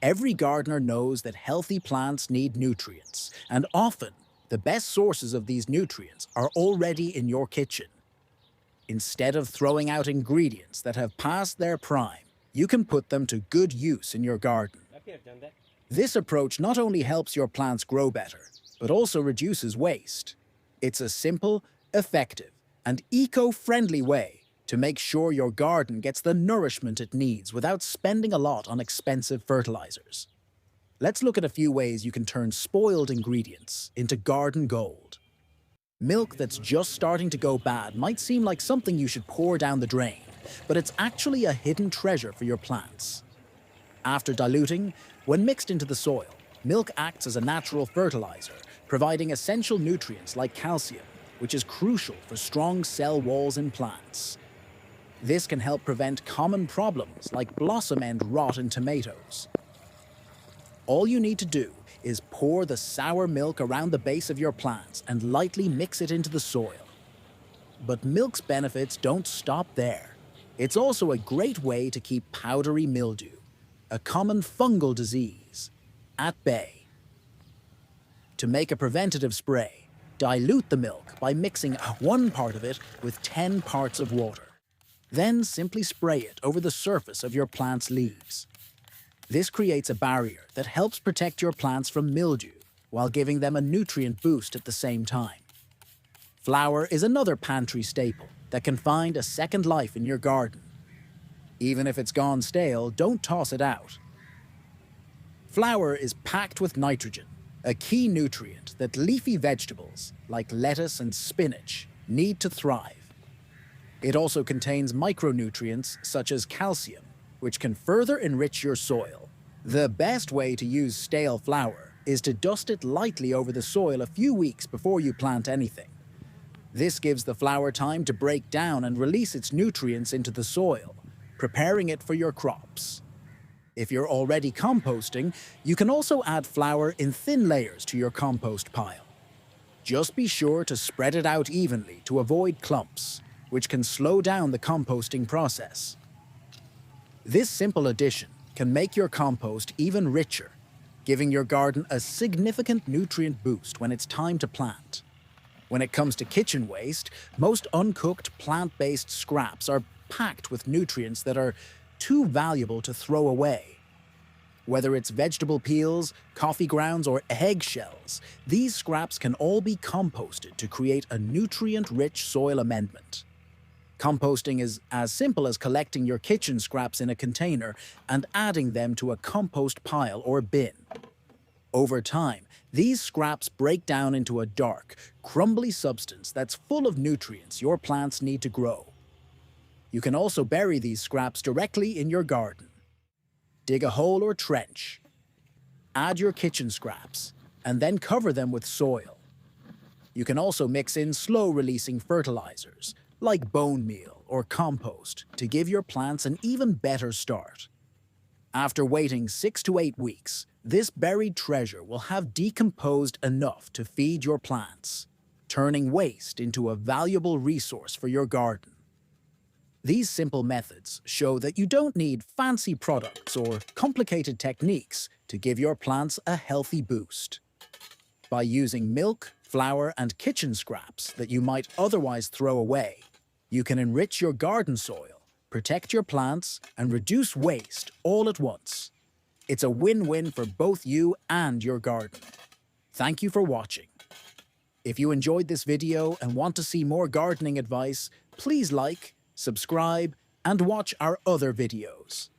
Every gardener knows that healthy plants need nutrients, and often the best sources of these nutrients are already in your kitchen. Instead of throwing out ingredients that have passed their prime, you can put them to good use in your garden. This approach not only helps your plants grow better, but also reduces waste. It's a simple, effective, and eco-friendly way to make sure your garden gets the nourishment it needs without spending a lot on expensive fertilizers. Let's look at a few ways you can turn spoiled ingredients into garden gold. Milk that's just starting to go bad might seem like something you should pour down the drain, but it's actually a hidden treasure for your plants. After diluting, when mixed into the soil, milk acts as a natural fertilizer, providing essential nutrients like calcium, which is crucial for strong cell walls in plants. This can help prevent common problems like blossom end rot in tomatoes. All you need to do is pour the sour milk around the base of your plants and lightly mix it into the soil. But milk's benefits don't stop there. It's also a great way to keep powdery mildew, a common fungal disease, at bay. To make a preventative spray, dilute the milk by mixing 1 part of it with 10 parts of water. Then simply spray it over the surface of your plant's leaves. This creates a barrier that helps protect your plants from mildew while giving them a nutrient boost at the same time. Flour is another pantry staple that can find a second life in your garden. Even if it's gone stale, don't toss it out. Flour is packed with nitrogen, a key nutrient that leafy vegetables like lettuce and spinach need to thrive. It also contains micronutrients such as calcium, which can further enrich your soil. The best way to use stale flour is to dust it lightly over the soil a few weeks before you plant anything. This gives the flour time to break down and release its nutrients into the soil, preparing it for your crops. If you're already composting, you can also add flour in thin layers to your compost pile. Just be sure to spread it out evenly to avoid clumps, which can slow down the composting process. This simple addition can make your compost even richer, giving your garden a significant nutrient boost when it's time to plant. When it comes to kitchen waste, most uncooked plant-based scraps are packed with nutrients that are too valuable to throw away. Whether it's vegetable peels, coffee grounds, or eggshells, these scraps can all be composted to create a nutrient-rich soil amendment. Composting is as simple as collecting your kitchen scraps in a container and adding them to a compost pile or bin. Over time, these scraps break down into a dark, crumbly substance that's full of nutrients your plants need to grow. You can also bury these scraps directly in your garden. Dig a hole or trench. Add your kitchen scraps, and then cover them with soil. You can also mix in slow-releasing fertilizers, like bone meal or compost, to give your plants an even better start. After waiting 6 to 8 weeks, this buried treasure will have decomposed enough to feed your plants, turning waste into a valuable resource for your garden. These simple methods show that you don't need fancy products or complicated techniques to give your plants a healthy boost. By using milk, flour, and kitchen scraps that you might otherwise throw away, you can enrich your garden soil, protect your plants, and reduce waste all at once. It's a win-win for both you and your garden. Thank you for watching. If you enjoyed this video and want to see more gardening advice, please like, subscribe, and watch our other videos.